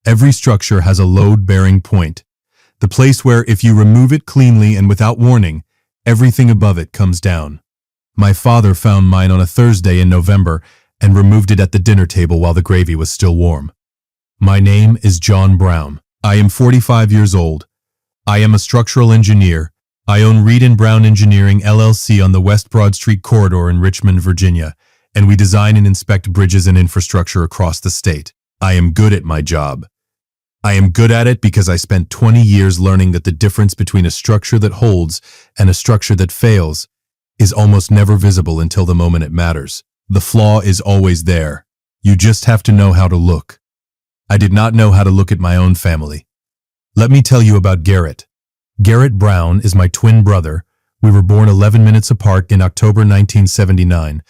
Every structure has a load-bearing point, the place where if you remove it cleanly and without warning, everything above it comes down. My father found mine on a Thursday in November and removed it at the dinner table while the gravy was still warm. My name is John Brown. I am 45 years old. I am a structural engineer. I own Reed & Brown Engineering LLC on the West Broad Street corridor in Richmond, Virginia, and we design and inspect bridges and infrastructure across the state. I am good at my job. I am good at it because I spent 20 years learning that the difference between a structure that holds and a structure that fails is almost never visible until the moment it matters. The flaw is always there. You just have to know how to look. I did not know how to look at my own family. Let me tell you about Garrett. Garrett Brown is my twin brother. We were born 11 minutes apart in October 1979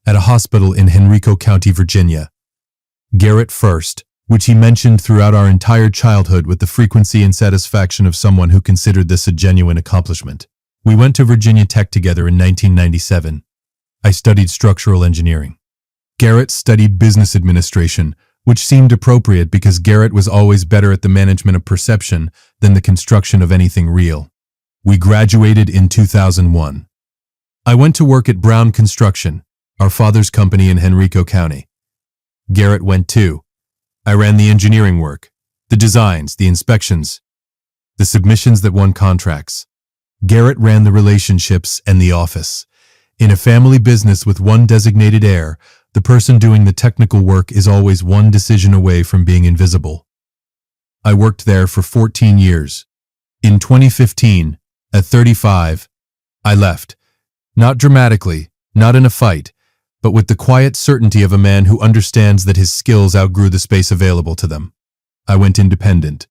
at a hospital in Henrico County, Virginia. Garrett first, which he mentioned throughout our entire childhood with the frequency and satisfaction of someone who considered this a genuine accomplishment. We went to Virginia Tech together in 1997. I studied structural engineering. Garrett studied business administration, which seemed appropriate because Garrett was always better at the management of perception than the construction of anything real. We graduated in 2001. I went to work at Brown Construction, our father's company in Henrico County. Garrett went too. I ran the engineering work, the designs, the inspections, the submissions that won contracts. Garrett ran the relationships and the office. In a family business with one designated heir, the person doing the technical work is always one decision away from being invisible. I worked there for 14 years. In 2015, at 35, I left. Not dramatically, not in a fight, but with the quiet certainty of a man who understands that his skills outgrew the space available to them. I went independent.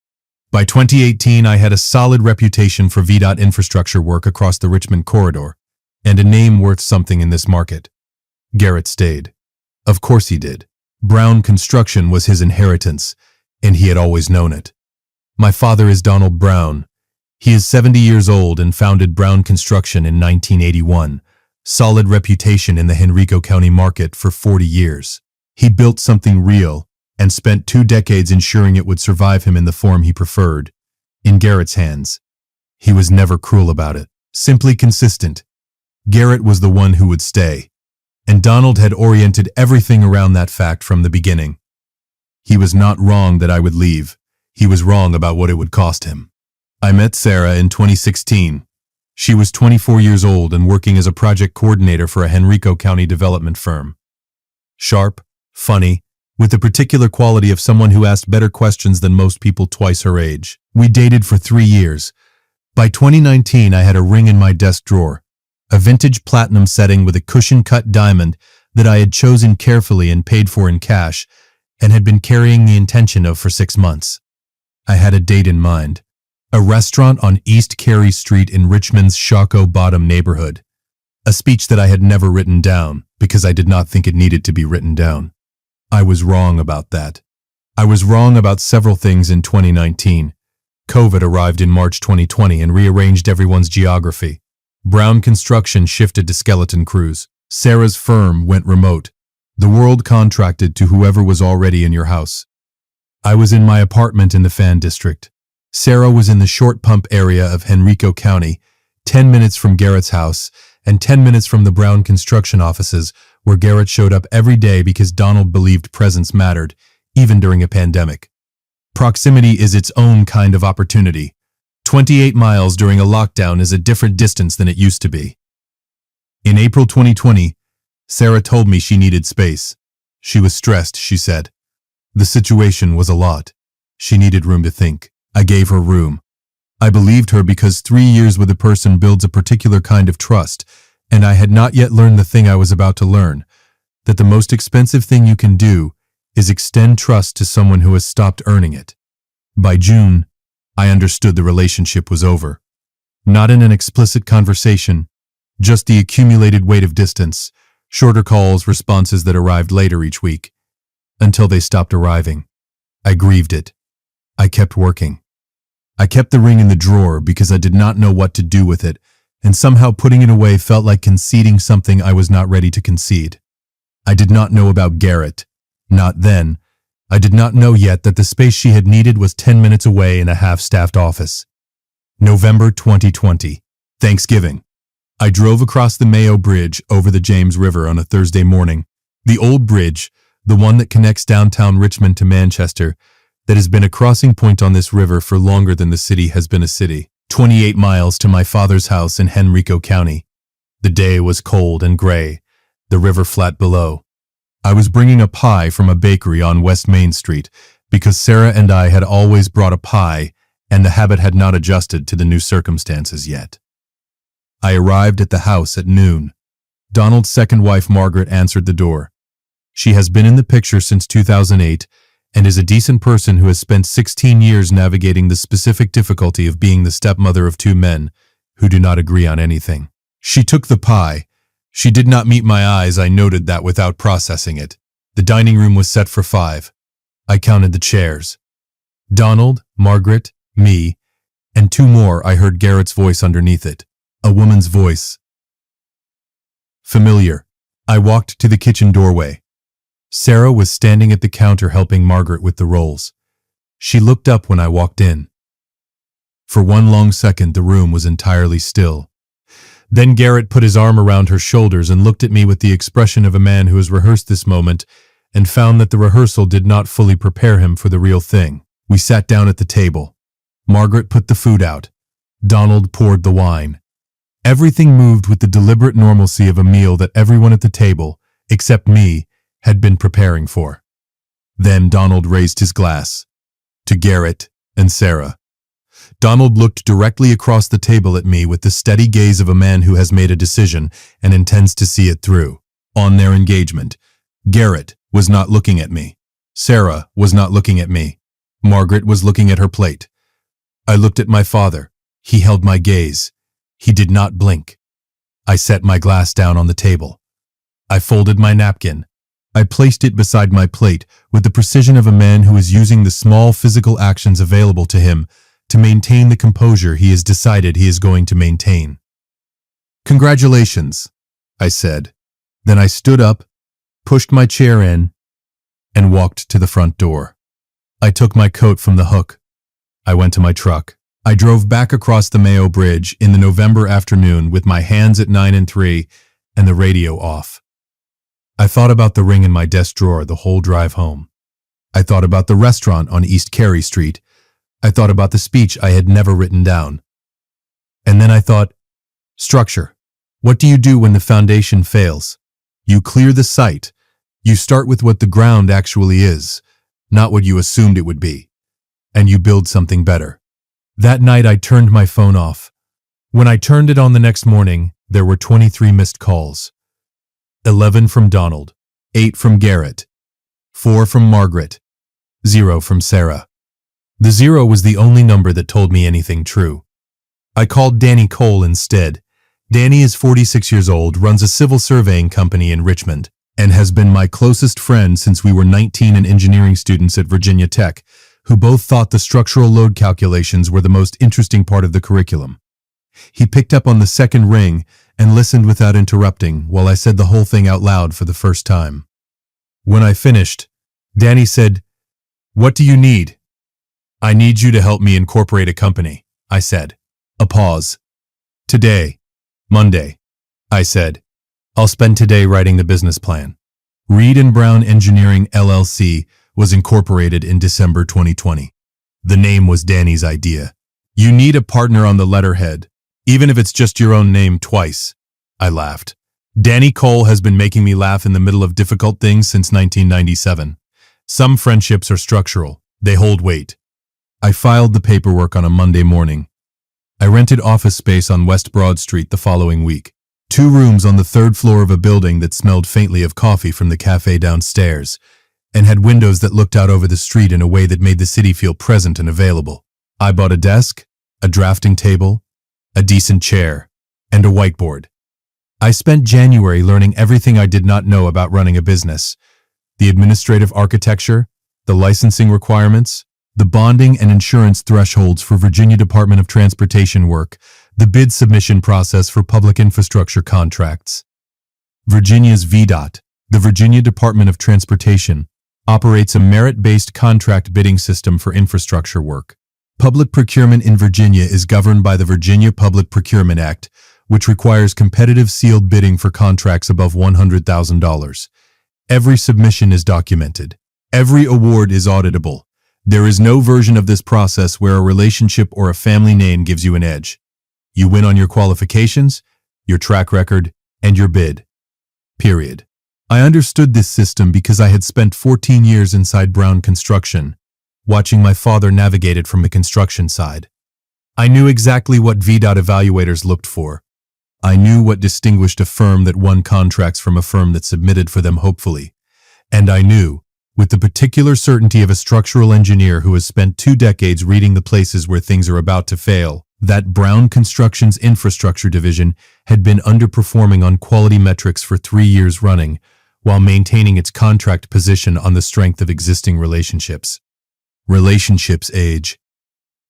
By 2018, I had a solid reputation for VDOT infrastructure work across the Richmond corridor, and a name worth something in this market. Garrett stayed. Of course he did. Brown Construction was his inheritance, and he had always known it. My father is Donald Brown. He is 70 years old and founded Brown Construction in 1981. Solid reputation in the Henrico County market for 40 years. He built something real and spent 2 decades ensuring it would survive him in the form he preferred. In Garrett's hands. He was never cruel about it, simply consistent. Garrett was the one who would stay, and Donald had oriented everything around that fact from the beginning. He was not wrong that I would leave. He was wrong about what it would cost him. I met Sarah in 2016. She was 24 years old and working as a project coordinator for a Henrico County development firm. Sharp, funny, with the particular quality of someone who asked better questions than most people twice her age. We dated for 3 years. By 2019, I had a ring in my desk drawer, a vintage platinum setting with a cushion-cut diamond that I had chosen carefully and paid for in cash and had been carrying the intention of for 6 months. I had a date in mind. A restaurant on East Carey Street in Richmond's Shockoe Bottom neighborhood. A speech that I had never written down because I did not think it needed to be written down. I was wrong about that. I was wrong about several things in 2019. COVID arrived in March 2020 and rearranged everyone's geography. Brown Construction shifted to skeleton crews. Sarah's firm went remote. The world contracted to whoever was already in your house. I was in my apartment in the Fan District. Sarah was in the short pump area of Henrico County, 10 minutes from Garrett's house, and 10 minutes from the Brown Construction offices, where Garrett showed up every day because Donald believed presence mattered, even during a pandemic. Proximity is its own kind of opportunity. 28 miles during a lockdown is a different distance than it used to be. In April 2020, Sarah told me she needed space. She was stressed, she said. The situation was a lot. She needed room to think. I gave her room. I believed her because 3 years with a person builds a particular kind of trust, and I had not yet learned the thing I was about to learn, that the most expensive thing you can do is extend trust to someone who has stopped earning it. By June, I understood the relationship was over. Not in an explicit conversation, just the accumulated weight of distance, shorter calls, responses that arrived later each week, until they stopped arriving. I grieved it. I kept working. I kept the ring in the drawer because I did not know what to do with it, and somehow putting it away felt like conceding something I was not ready to concede. I did not know about Garrett, not then, I did not know yet that the space she had needed was 10 minutes away in a half-staffed office. November 2020, Thanksgiving. I drove across the Mayo Bridge over the James River on a Thursday morning. The old bridge, the one that connects downtown Richmond to Manchester, that has been a crossing point on this river for longer than the city has been a city. 28 miles to my father's house in Henrico County. The day was cold and gray, the river flat below. I was bringing a pie from a bakery on West Main Street because Sarah and I had always brought a pie and the habit had not adjusted to the new circumstances yet. I arrived at the house at noon. Donald's second wife Margaret answered the door. She has been in the picture since 2008 and is a decent person who has spent 16 years navigating the specific difficulty of being the stepmother of two men who do not agree on anything. She took the pie. She did not meet my eyes, I noted that without processing it. The dining room was set for 5. I counted the chairs. Donald, Margaret, me, and 2 more. I heard Garrett's voice underneath it. A woman's voice. Familiar. I walked to the kitchen doorway. Sarah was standing at the counter helping Margaret with the rolls. She looked up when I walked in. For one long second, the room was entirely still. Then Garrett put his arm around her shoulders and looked at me with the expression of a man who has rehearsed this moment and found that the rehearsal did not fully prepare him for the real thing. We sat down at the table. Margaret put the food out. Donald poured the wine. Everything moved with the deliberate normalcy of a meal that everyone at the table, except me, had been preparing for. Then Donald raised his glass. To Garrett and Sarah. Donald looked directly across the table at me with the steady gaze of a man who has made a decision and intends to see it through. On their engagement, Garrett was not looking at me. Sarah was not looking at me. Margaret was looking at her plate. I looked at my father. He held my gaze. He did not blink. I set my glass down on the table. I folded my napkin. I placed it beside my plate with the precision of a man who is using the small physical actions available to him to maintain the composure he has decided he is going to maintain. Congratulations, I said. Then I stood up, pushed my chair in, and walked to the front door. I took my coat from the hook. I went to my truck. I drove back across the Mayo Bridge in the November afternoon with my hands at 9 and 3 and the radio off. I thought about the ring in my desk drawer the whole drive home. I thought about the restaurant on East Carey Street. I thought about the speech I had never written down. And then I thought, structure. What do you do when the foundation fails? You clear the site. You start with what the ground actually is, not what you assumed it would be. And you build something better. That night I turned my phone off. When I turned it on the next morning, there were 23 missed calls. 11 from Donald, 8 from Garrett, 4 from Margaret, 0 from Sarah. The 0 was the only number that told me anything true. I called Danny Cole instead. Danny is 46 years old, runs a civil surveying company in Richmond, and has been my closest friend since we were 19 and engineering students at Virginia Tech, who both thought the structural load calculations were the most interesting part of the curriculum. He picked up on the second ring and listened without interrupting while I said the whole thing out loud for the first time. When I finished, Danny said, "What do you need?" "I need you to help me incorporate a company," I said. A pause. "Today, Monday," I said. "I'll spend today writing the business plan." Reed and Brown Engineering LLC was incorporated in December 2020. The name was Danny's idea. "You need a partner on the letterhead, even if it's just your own name twice," I laughed. Danny Cole has been making me laugh in the middle of difficult things since 1997. Some friendships are structural. They hold weight. I filed the paperwork on a Monday morning. I rented office space on West Broad Street the following week. 2 rooms on the 3rd floor of a building that smelled faintly of coffee from the cafe downstairs, and had windows that looked out over the street in a way that made the city feel present and available. I bought a desk, a drafting table, a decent chair, and a whiteboard. I spent January learning everything I did not know about running a business: the administrative architecture, the licensing requirements, the bonding and insurance thresholds for Virginia Department of Transportation work, the bid submission process for public infrastructure contracts. Virginia's VDOT, the Virginia Department of Transportation, operates a merit-based contract bidding system for infrastructure work. Public procurement in Virginia is governed by the Virginia Public Procurement Act, which requires competitive sealed bidding for contracts above $100,000. Every submission is documented. Every award is auditable. There is no version of this process where a relationship or a family name gives you an edge. You win on your qualifications, your track record, and your bid. Period. I understood this system because I had spent 14 years inside Brown Construction, watching my father navigate it from the construction side. I knew exactly what VDOT evaluators looked for. I knew what distinguished a firm that won contracts from a firm that submitted for them hopefully. And I knew, with the particular certainty of a structural engineer who has spent 2 decades reading the places where things are about to fail, that Brown Construction's infrastructure division had been underperforming on quality metrics for 3 years running, while maintaining its contract position on the strength of existing relationships. Relationships age.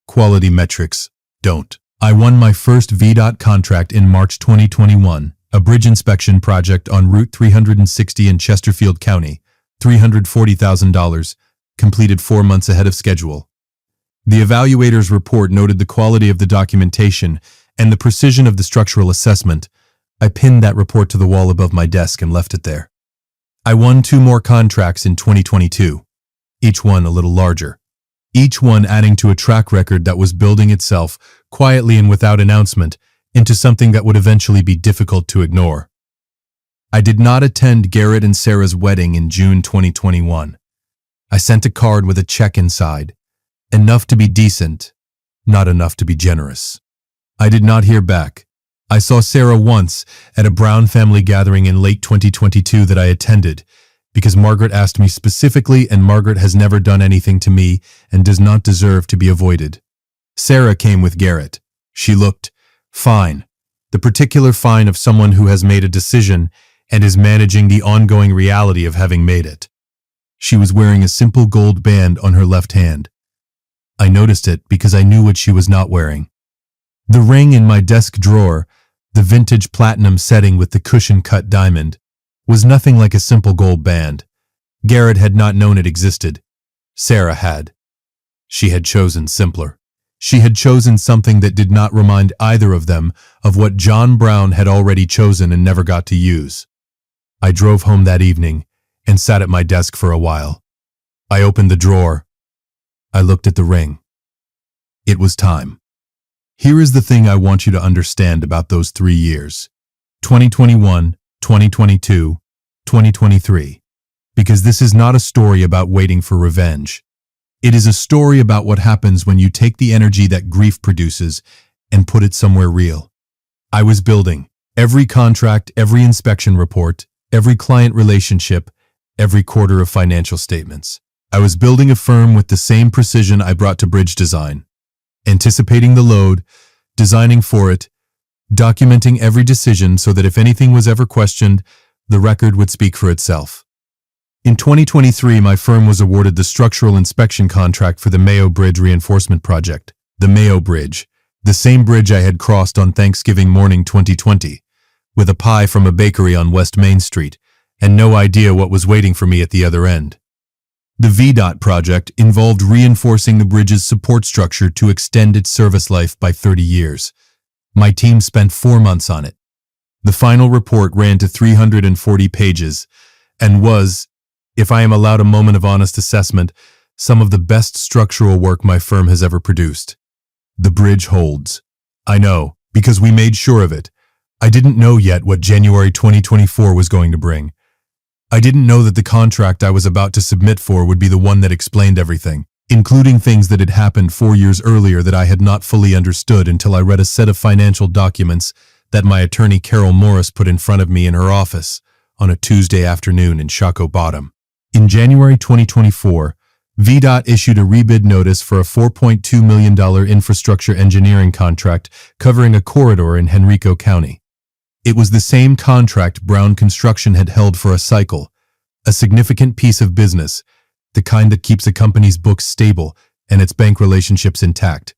Quality metrics don't. I won my first VDOT contract in March 2021, a bridge inspection project on Route 360 in Chesterfield County, $340,000, completed 4 months ahead of schedule. The evaluator's report noted the quality of the documentation and the precision of the structural assessment. I pinned that report to the wall above my desk and left it there. I won 2 more contracts in 2022, each one a little larger. Each one adding to a track record that was building itself, quietly and without announcement, into something that would eventually be difficult to ignore. I did not attend Garrett and Sarah's wedding in June 2021. I sent a card with a check inside. Enough to be decent, not enough to be generous. I did not hear back. I saw Sarah once at a Brown family gathering in late 2022 that I attended, because Margaret asked me specifically, and Margaret has never done anything to me and does not deserve to be avoided. Sarah came with Garrett. She looked fine, the particular fine of someone who has made a decision and is managing the ongoing reality of having made it. She was wearing a simple gold band on her left hand. I noticed it because I knew what she was not wearing. The ring in my desk drawer, the vintage platinum setting with the cushion-cut diamond, was nothing like a simple gold band. Garrett had not known it existed. Sarah had. She had chosen simpler. She had chosen something that did not remind either of them of what John Brown had already chosen and never got to use. I drove home that evening and sat at my desk for a while. I opened the drawer. I looked at the ring. It was time. Here is the thing I want you to understand about those 3 years. 2021, 2022, 2023. Because this is not a story about waiting for revenge. It is a story about what happens when you take the energy that grief produces and put it somewhere real. I was building every contract, every inspection report, every client relationship, every quarter of financial statements. I was building a firm with the same precision I brought to bridge design, anticipating the load, designing for it, documenting every decision so that if anything was ever questioned, the record would speak for itself. In 2023, my firm was awarded the structural inspection contract for the Mayo Bridge Reinforcement Project. The Mayo Bridge, the same bridge I had crossed on Thanksgiving morning 2020, with a pie from a bakery on West Main Street, and no idea what was waiting for me at the other end. The VDOT project involved reinforcing the bridge's support structure to extend its service life by 30 years. My team spent 4 months on it. The final report ran to 340 pages and was, if I am allowed a moment of honest assessment, some of the best structural work my firm has ever produced. The bridge holds. I know, because we made sure of it. I didn't know yet what January 2024 was going to bring. I didn't know that the contract I was about to submit for would be the one that explained everything, including things that had happened 4 years earlier that I had not fully understood until I read a set of financial documents that my attorney Carol Morris put in front of me in her office on a Tuesday afternoon in Shockoe Bottom. In January 2024, VDOT issued a rebid notice for a $4.2 million infrastructure engineering contract covering a corridor in Henrico County. It was the same contract Brown Construction had held for a cycle, a significant piece of business, the kind that keeps a company's books stable and its bank relationships intact.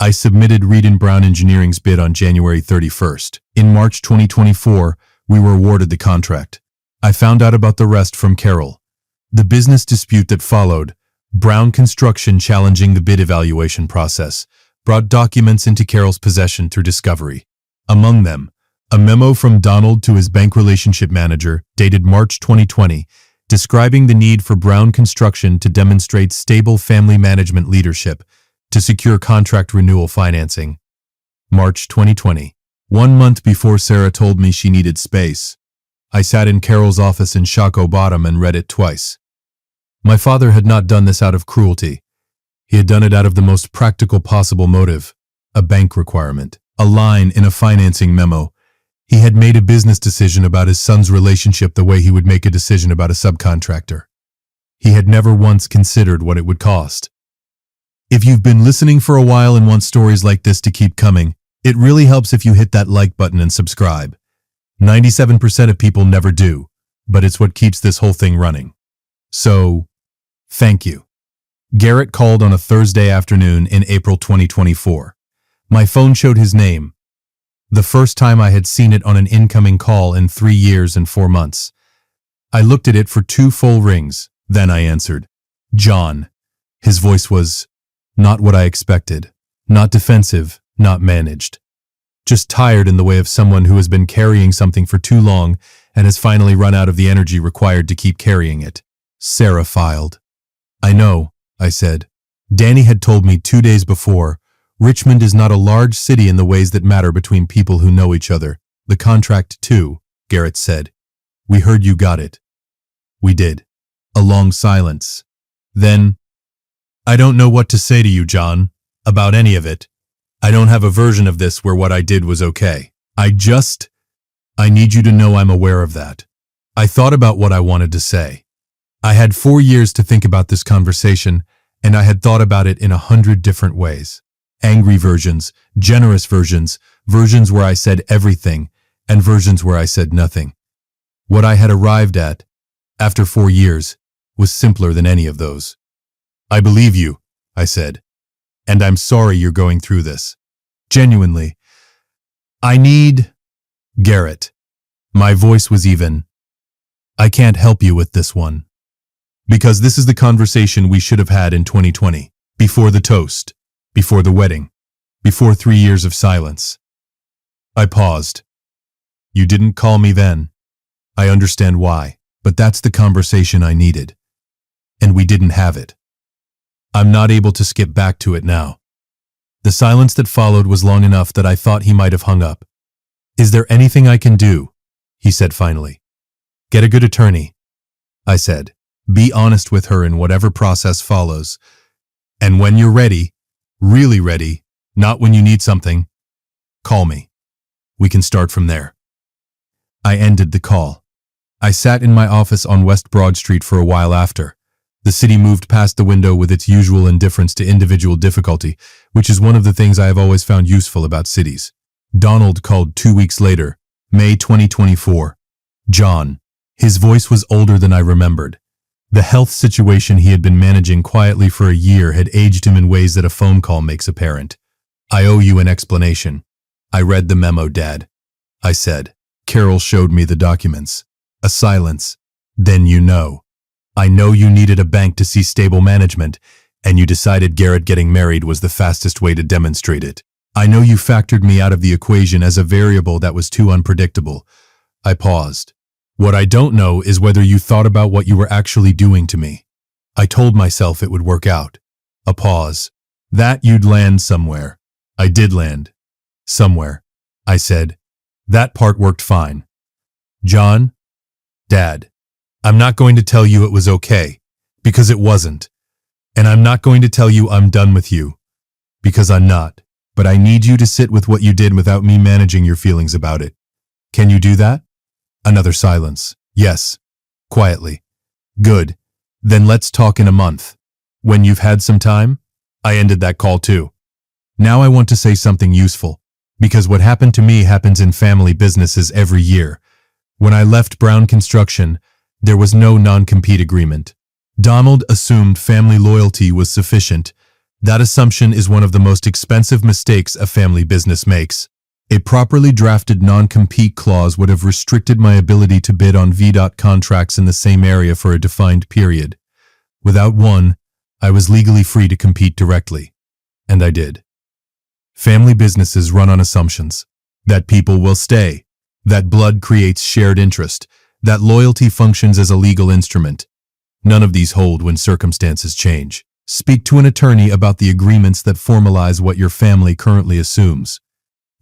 I submitted Reed & Brown Engineering's bid on January 31st. In March 2024, we were awarded the contract. I found out about the rest from Carol. The business dispute that followed, Brown Construction challenging the bid evaluation process, brought documents into Carol's possession through discovery. Among them, a memo from Donald to his bank relationship manager, dated March 2020, describing the need for Brown Construction to demonstrate stable family management leadership to secure contract renewal financing. March 2020. 1 month before Sarah told me she needed space, I sat in Carol's office in Shockoe Bottom and read it twice. My father had not done this out of cruelty. He had done it out of the most practical possible motive, a bank requirement, a line in a financing memo. He had made a business decision about his son's relationship the way he would make a decision about a subcontractor. He had never once considered what it would cost. If you've been listening for a while and want stories like this to keep coming, it really helps if you hit that like button and subscribe. 97% of people never do, but it's what keeps this whole thing running. So, thank you. Garrett called on a Thursday afternoon in April 2024. My phone showed his name. The first time I had seen it on an incoming call in 3 years and 4 months. I looked at it for 2 full rings, then I answered. John. His voice was not what I expected, not defensive, not managed. Just tired in the way of someone who has been carrying something for too long and has finally run out of the energy required to keep carrying it. Sarah filed. I know, I said. Danny had told me 2 days before, Richmond is not a large city in the ways that matter between people who know each other. The contract too, Garrett said. We heard you got it. We did. A long silence. Then, I don't know what to say to you, John, about any of it. I don't have a version of this where what I did was okay. I need you to know I'm aware of that. I thought about what I wanted to say. I had 4 years to think about this conversation, and I had thought about it in 100 different ways. Angry versions, generous versions, versions where I said everything, and versions where I said nothing. What I had arrived at, after 4 years, was simpler than any of those. I believe you, I said. And I'm sorry you're going through this. Genuinely. I need... Garrett. My voice was even. I can't help you with this one. Because this is the conversation we should have had in 2020, before the toast, before the wedding, before 3 years of silence. I paused. You didn't call me then. I understand why, but that's the conversation I needed. And we didn't have it. I'm not able to skip back to it now. The silence that followed was long enough that I thought he might have hung up. Is there anything I can do? He said finally. Get a good attorney. I said. Be honest with her in whatever process follows. And when you're ready, really ready, not when you need something, call me. We can start from there. I ended the call. I sat in my office on West Broad Street for a while after. The city moved past the window with its usual indifference to individual difficulty, which is one of the things I have always found useful about cities. Donald called 2 weeks later, May 2024. John. His voice was older than I remembered. The health situation he had been managing quietly for a year had aged him in ways that a phone call makes apparent. I owe you an explanation. I read the memo, Dad. I said. Carol showed me the documents. A silence. Then you know. I know you needed a bank to see stable management, and you decided Garrett getting married was the fastest way to demonstrate it. I know you factored me out of the equation as a variable that was too unpredictable. I paused. What I don't know is whether you thought about what you were actually doing to me. I told myself it would work out. A pause. That you'd land somewhere. I did land. Somewhere. I said. That part worked fine. John? Dad. I'm not going to tell you it was okay, because it wasn't. And I'm not going to tell you I'm done with you, because I'm not. But I need you to sit with what you did without me managing your feelings about it. Can you do that? Another silence. Yes. Quietly. Good. Then let's talk in a month. When you've had some time? I ended that call too. Now I want to say something useful, because what happened to me happens in family businesses every year. When I left Brown Construction, there was no non-compete agreement. Donald assumed family loyalty was sufficient. That assumption is one of the most expensive mistakes a family business makes. A properly drafted non-compete clause would have restricted my ability to bid on VDOT contracts in the same area for a defined period. Without one, I was legally free to compete directly. And I did. Family businesses run on assumptions. That people will stay. That blood creates shared interest. That loyalty functions as a legal instrument. None of these hold when circumstances change. Speak to an attorney about the agreements that formalize what your family currently assumes.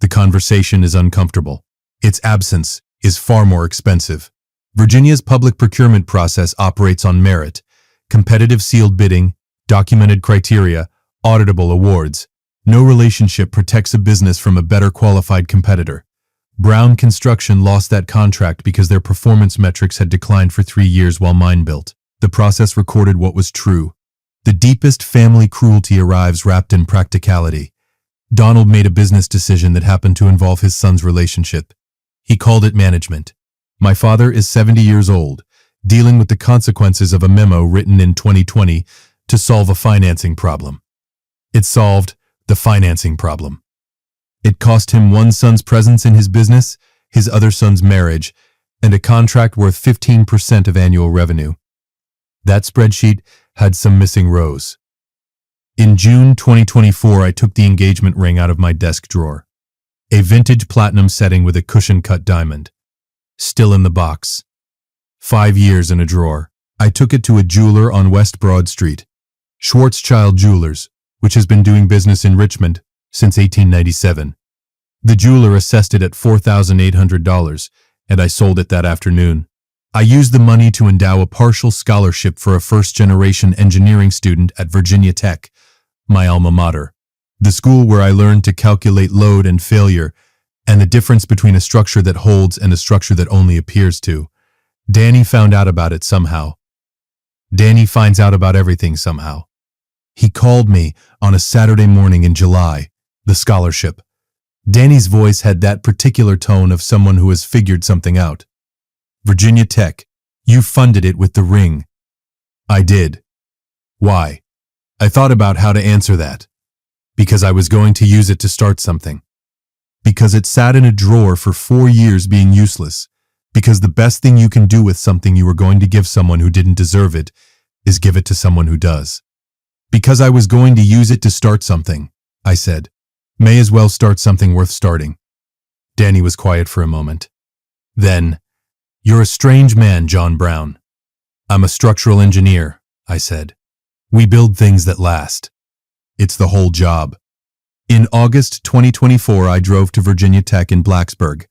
The conversation is uncomfortable. Its absence is far more expensive. Virginia's public procurement process operates on merit, competitive sealed bidding, documented criteria, auditable awards. No relationship protects a business from a better qualified competitor. Brown Construction lost that contract because their performance metrics had declined for 3 years while mine built. The process recorded what was true. The deepest family cruelty arrives wrapped in practicality. Donald made a business decision that happened to involve his son's relationship. He called it management. My father is 70 years old, dealing with the consequences of a memo written in 2020 to solve a financing problem. It solved the financing problem. It cost him one son's presence in his business, his other son's marriage, and a contract worth 15% of annual revenue. That spreadsheet had some missing rows. In June 2024, I took the engagement ring out of my desk drawer. A vintage platinum setting with a cushion-cut diamond. Still in the box. 5 years in a drawer. I took it to a jeweler on West Broad Street, Schwarzschild Jewelers, which has been doing business in Richmond since 1897. The jeweler assessed it at $4,800, and I sold it that afternoon. I used the money to endow a partial scholarship for a first-generation engineering student at Virginia Tech, my alma mater, the school where I learned to calculate load and failure and the difference between a structure that holds and a structure that only appears to. Danny found out about it somehow. Danny finds out about everything somehow. He called me on a Saturday morning in July, the scholarship. Danny's voice had that particular tone of someone who has figured something out. Virginia Tech, you funded it with the ring. I did. Why? I thought about how to answer that. Because I was going to use it to start something. Because it sat in a drawer for 4 years being useless. Because the best thing you can do with something you were going to give someone who didn't deserve it is give it to someone who does. Because I was going to use it to start something, I said. May as well start something worth starting. Danny was quiet for a moment. Then, you're a strange man, John Brown. I'm a structural engineer, I said. We build things that last. It's the whole job. In August 2024, I drove to Virginia Tech in Blacksburg,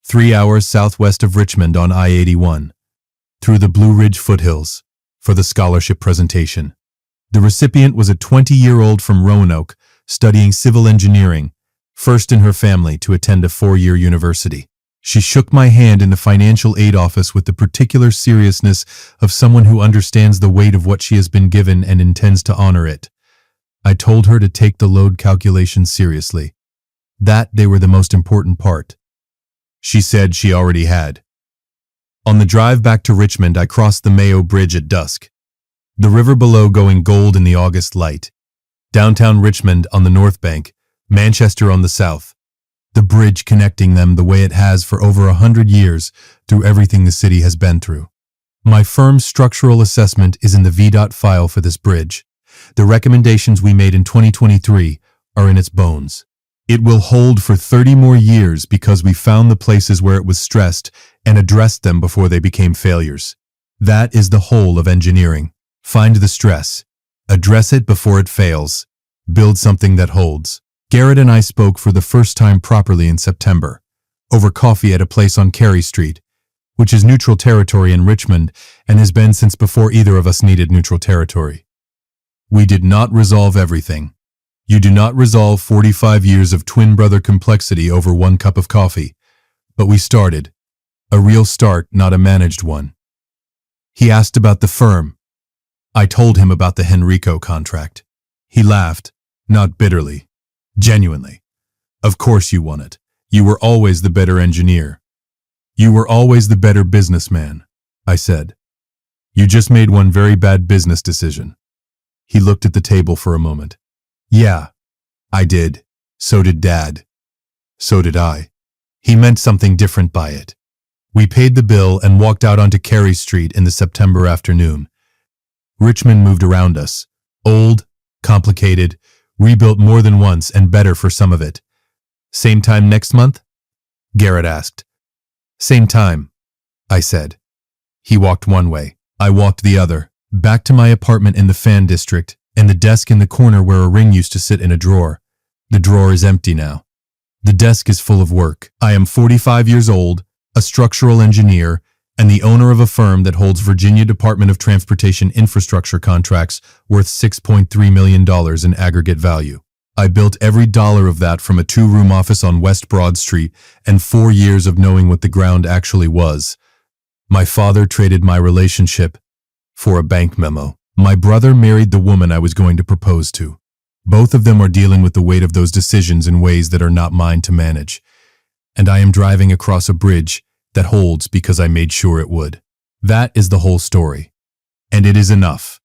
3 hours southwest of Richmond on I-81, through the Blue Ridge foothills, for the scholarship presentation. The recipient was a 20-year-old from Roanoke, studying civil engineering, first in her family to attend a 4-year university. She shook my hand in the financial aid office with the particular seriousness of someone who understands the weight of what she has been given and intends to honor it. I told her to take the load calculations seriously. That they were the most important part. She said she already had. On the drive back to Richmond, I crossed the Mayo Bridge at dusk. The river below going gold in the August light. Downtown Richmond on the north bank, Manchester on the south. The bridge connecting them the way it has for over 100 years through everything the city has been through. My firm's structural assessment is in the VDOT file for this bridge. The recommendations we made in 2023 are in its bones. It will hold for 30 more years because we found the places where it was stressed and addressed them before they became failures. That is the whole of engineering. Find the stress. Address it before it fails. Build something that holds. Garrett and I spoke for the first time properly in September, over coffee at a place on Carey Street, which is neutral territory in Richmond and has been since before either of us needed neutral territory. We did not resolve everything. You do not resolve 45 years of twin brother complexity over 1 cup of coffee, but we started. A real start, not a managed one. He asked about the firm. I told him about the Henrico contract. He laughed, not bitterly. Genuinely. Of course you won it. You were always the better engineer. You were always the better businessman, I said. You just made one very bad business decision. He looked at the table for a moment. Yeah, I did. So did Dad. So did I. He meant something different by it. We paid the bill and walked out onto Carey Street in the September afternoon. Richmond moved around us. Old, complicated, rebuilt more than once and better for some of it. Same time next month? Garrett asked. Same time, I said. He walked one way. I walked the other, back to my apartment in the Fan District, and the desk in the corner where a ring used to sit in a drawer. The drawer is empty now. The desk is full of work. I am 45 years old, a structural engineer, and the owner of a firm that holds Virginia Department of Transportation infrastructure contracts worth $6.3 million in aggregate value. I built every dollar of that from a 2-room office on West Broad Street and 4 years of knowing what the ground actually was. My father traded my relationship for a bank memo. My brother married the woman I was going to propose to. Both of them are dealing with the weight of those decisions in ways that are not mine to manage. And I am driving across a bridge that holds because I made sure it would. That is the whole story. And it is enough.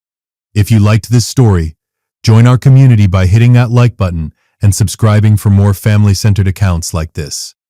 If you liked this story, join our community by hitting that like button and subscribing for more family-centered accounts like this.